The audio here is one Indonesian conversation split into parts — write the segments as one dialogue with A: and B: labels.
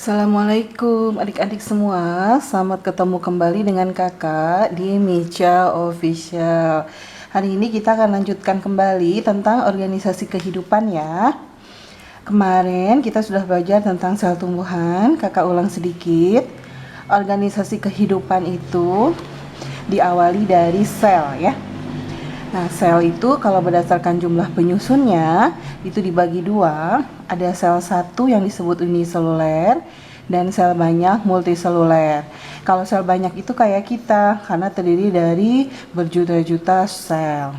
A: Assalamualaikum adik-adik semua, selamat ketemu kembali dengan kakak di Micha Official. Hari ini kita akan lanjutkan kembali tentang organisasi kehidupan ya. Kemarin kita sudah belajar tentang sel tumbuhan, kakak ulang sedikit. Organisasi kehidupan itu diawali dari sel ya. Nah, sel itu kalau berdasarkan jumlah penyusunnya itu dibagi dua. Ada sel satu yang disebut uniseluler dan sel banyak multiseluler. Kalau sel banyak itu kayak kita karena terdiri dari berjuta-juta sel.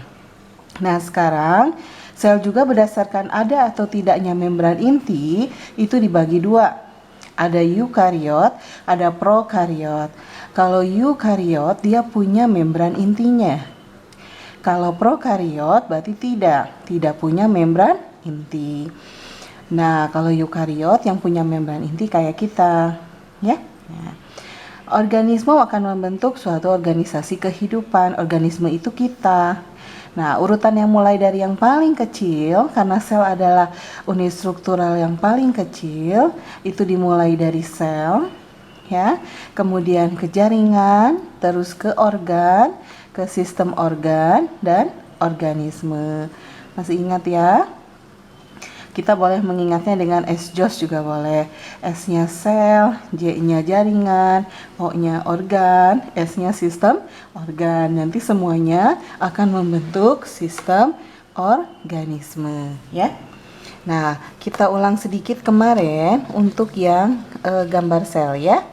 A: Nah, sekarang sel juga berdasarkan ada atau tidaknya membran inti itu dibagi dua. Ada eukariot, ada prokariot. Kalau eukariot dia punya membran intinya. Kalau prokariot berarti tidak punya membran inti. Nah, kalau eukariot yang punya membran inti kayak kita, ya. Nah, organisme akan membentuk suatu organisasi kehidupan. Organisme itu kita. Nah, urutan yang mulai dari yang paling kecil, karena sel adalah unit struktural yang paling kecil, itu dimulai dari sel, ya. Kemudian ke jaringan, terus ke organ, ke sistem organ dan organisme. Masih ingat ya? Kita boleh mengingatnya dengan S-JOS juga boleh. S-nya sel, J-nya jaringan, O-nya organ, S-nya sistem organ. Nanti semuanya akan membentuk sistem organisme ya. Nah, kita ulang sedikit kemarin untuk yang gambar sel ya.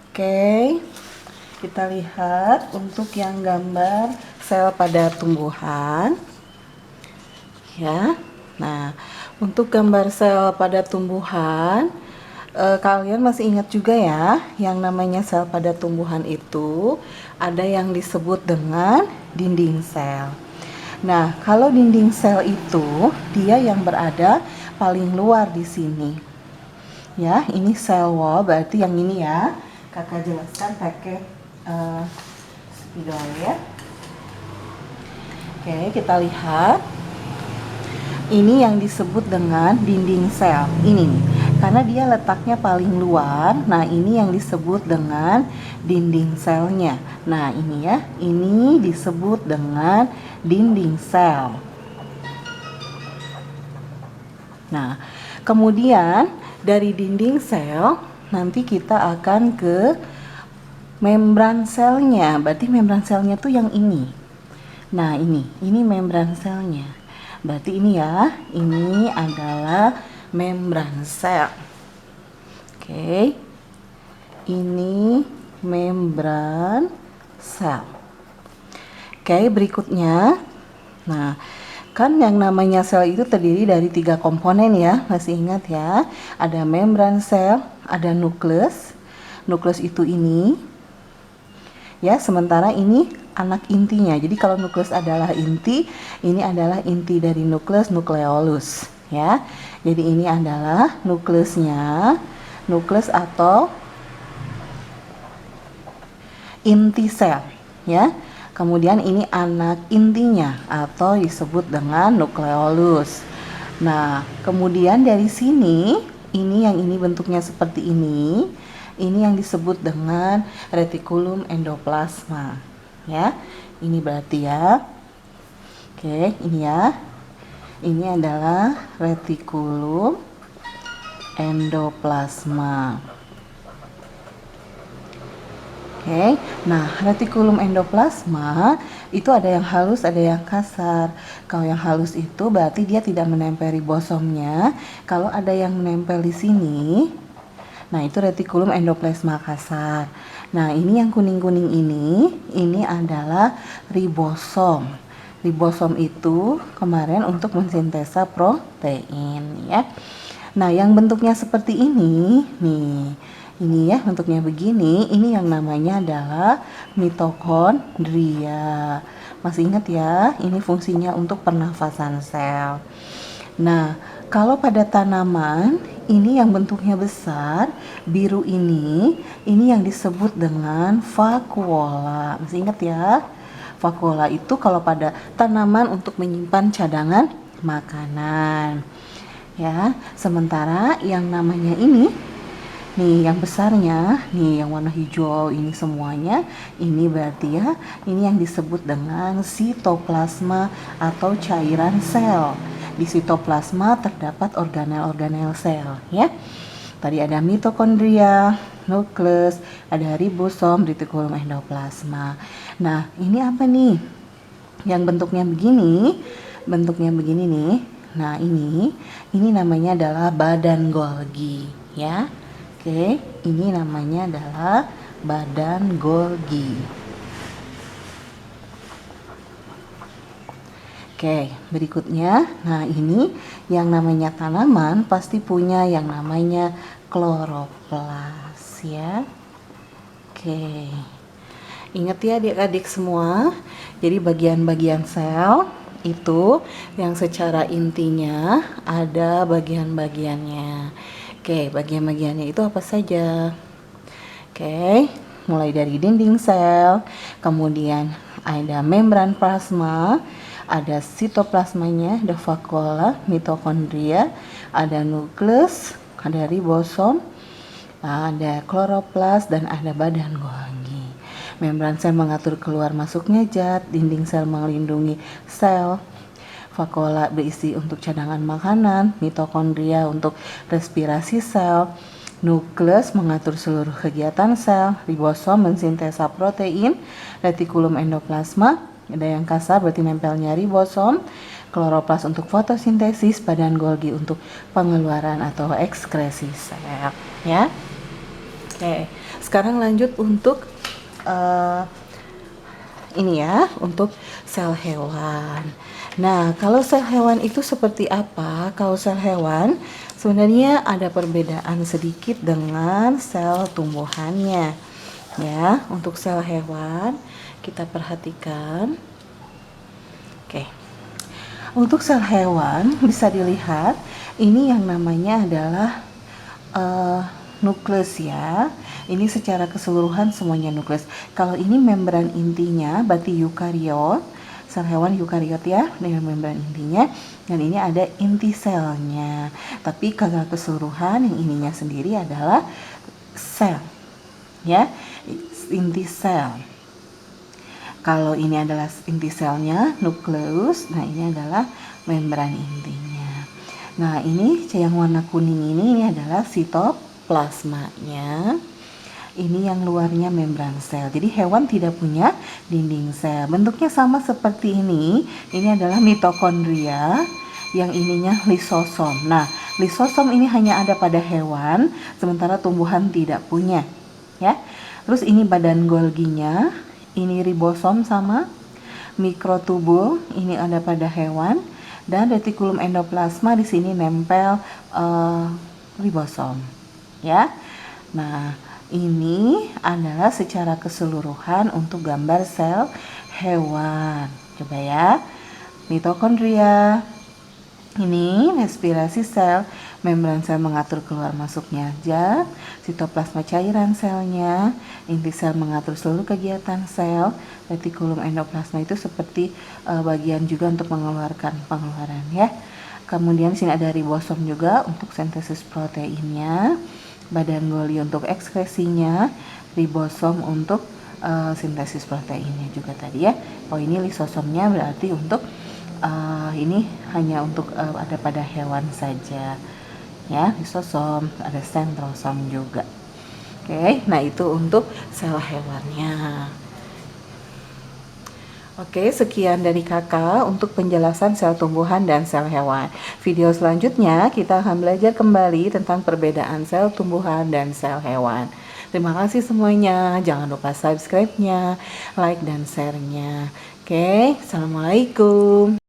A: Oke. Kita lihat untuk yang gambar sel pada tumbuhan ya. Nah, untuk gambar sel pada tumbuhan kalian masih ingat juga ya, yang namanya sel pada tumbuhan itu ada yang disebut dengan dinding sel. Nah, kalau dinding sel itu dia yang berada paling luar di sini ya. Ini sel wall, berarti yang ini ya, kakak jelaskan pakai spidol ya. Oke, kita lihat. Ini yang disebut dengan dinding sel. Ini nih, karena dia letaknya paling luar. Nah, ini yang disebut dengan dinding selnya. Nah, ini ya, ini disebut dengan dinding sel. Nah, kemudian dari dinding sel nanti kita akan ke membran selnya. Berarti membran selnya tuh yang ini. Nah, ini membran selnya. Berarti ini ya, ini adalah membran sel. Oke. Ini membran sel. Oke, berikutnya. Nah, kan yang namanya sel itu terdiri dari 3 komponen ya. Masih ingat ya? Ada membran sel, ada nukleus. Nukleus itu ini. Ya, sementara ini anak intinya. Jadi kalau nukleus adalah inti, ini adalah inti dari nukleus, nukleolus ya. Jadi ini adalah nukleusnya, nukleus atau inti sel ya. Kemudian ini anak intinya atau disebut dengan nukleolus. Nah, kemudian dari sini, ini yang ini bentuknya seperti ini. Ini yang disebut dengan retikulum endoplasma ya. Ini berarti ya. Oke, ini ya. Ini adalah retikulum endoplasma. Oke. Nah, retikulum endoplasma itu ada yang halus, ada yang kasar. Kalau yang halus itu berarti dia tidak menempel ribosomnya. Kalau ada yang menempel di sini, nah itu retikulum endoplasma kasar. Nah, ini yang kuning-kuning ini adalah ribosom. Ribosom itu kemarin untuk mensintesa protein ya. Nah, yang bentuknya seperti ini, nih. Ini ya bentuknya begini, ini yang namanya adalah mitokondria. Masih ingat ya, ini fungsinya untuk pernafasan sel. Nah, kalau pada tanaman, ini yang bentuknya besar, biru ini yang disebut dengan vakuola. Masih ingat ya? Vakuola itu kalau pada tanaman untuk menyimpan cadangan makanan. Ya, sementara yang namanya ini Nih yang besarnya, nih yang warna hijau ini semuanya, ini berarti ya, ini yang disebut dengan sitoplasma atau cairan sel. Di sitoplasma terdapat organel-organel sel ya. Tadi ada mitokondria, nukleus, ada ribosom, retikulum endoplasma. Nah, ini apa nih? Yang bentuknya begini nih. Nah, ini namanya adalah badan Golgi ya. Oke, ini namanya adalah badan Golgi. Oke, berikutnya, nah ini yang namanya tanaman pasti punya yang namanya kloroplas ya. Oke, ingat ya adik-adik semua, jadi bagian-bagian sel itu yang secara intinya ada bagian-bagiannya. Oke, bagian-bagiannya itu apa saja? Oke, mulai dari dinding sel, kemudian ada membran plasma, ada sitoplasmanya, ada vakuola, mitokondria, ada nukleus, ada ribosom, ada kloroplas, dan ada badan Golgi. Membran sel mengatur keluar masuknya zat, dinding sel melindungi sel, vakuola berisi untuk cadangan makanan, mitokondria untuk respirasi sel, nukleus mengatur seluruh kegiatan sel, ribosom mensintesa protein, retikulum endoplasma, ada yang kasar berarti nempelnya ribosom, kloroplas untuk fotosintesis, badan Golgi untuk pengeluaran atau ekskresi sel ya. Oke, sekarang lanjut untuk ini ya, untuk sel hewan. Nah, kalau sel hewan itu seperti apa? Kalau sel hewan sebenarnya ada perbedaan sedikit dengan sel tumbuhannya. Ya, untuk sel hewan kita perhatikan. Oke. Untuk sel hewan bisa dilihat ini yang namanya adalah nukleus ya. Ini secara keseluruhan semuanya nukleus. Kalau ini membran intinya berarti eukariot, sel hewan eukariot ya, dengan membran intinya. Dan ini ada inti selnya. Tapi kalau keseluruhan yang ininya sendiri adalah sel ya, inti sel. Kalau ini adalah inti selnya nukleus, nah ini adalah membran intinya. Nah, ini yang warna kuning ini adalah sitoplasmanya. Ini yang luarnya membran sel. Jadi hewan tidak punya dinding sel. Bentuknya sama seperti ini. Ini adalah mitokondria, yang ininya lisosom. Nah, lisosom ini hanya ada pada hewan, sementara tumbuhan tidak punya. Ya. Terus ini badan Golginya. Ini ribosom sama mikrotubul. Ini ada pada hewan. Dan retikulum endoplasma di sini nempel ribosom. Ya. Nah, ini adalah secara keseluruhan untuk gambar sel hewan. Coba ya. Mitokondria. Ini respirasi sel, membran sel mengatur keluar masuknya zat, sitoplasma cairan selnya, inti sel mengatur seluruh kegiatan sel, retikulum endoplasma itu seperti bagian juga untuk mengeluarkan pengeluaran ya. Kemudian sini ada ribosom juga untuk sintesis proteinnya, badan Golgi untuk ekskresinya, ribosom untuk sintesis proteinnya juga tadi ya. Oh, ini lisosomnya berarti untuk ini hanya untuk ada pada hewan saja ya, lisosom, ada sentrosom juga. Oke, nah itu untuk sel hewannya. Oke, sekian dari kakak untuk penjelasan sel tumbuhan dan sel hewan. Video selanjutnya kita akan belajar kembali tentang perbedaan sel tumbuhan dan sel hewan. Terima kasih semuanya. Jangan lupa subscribe-nya, like dan share-nya. Oke, assalamualaikum.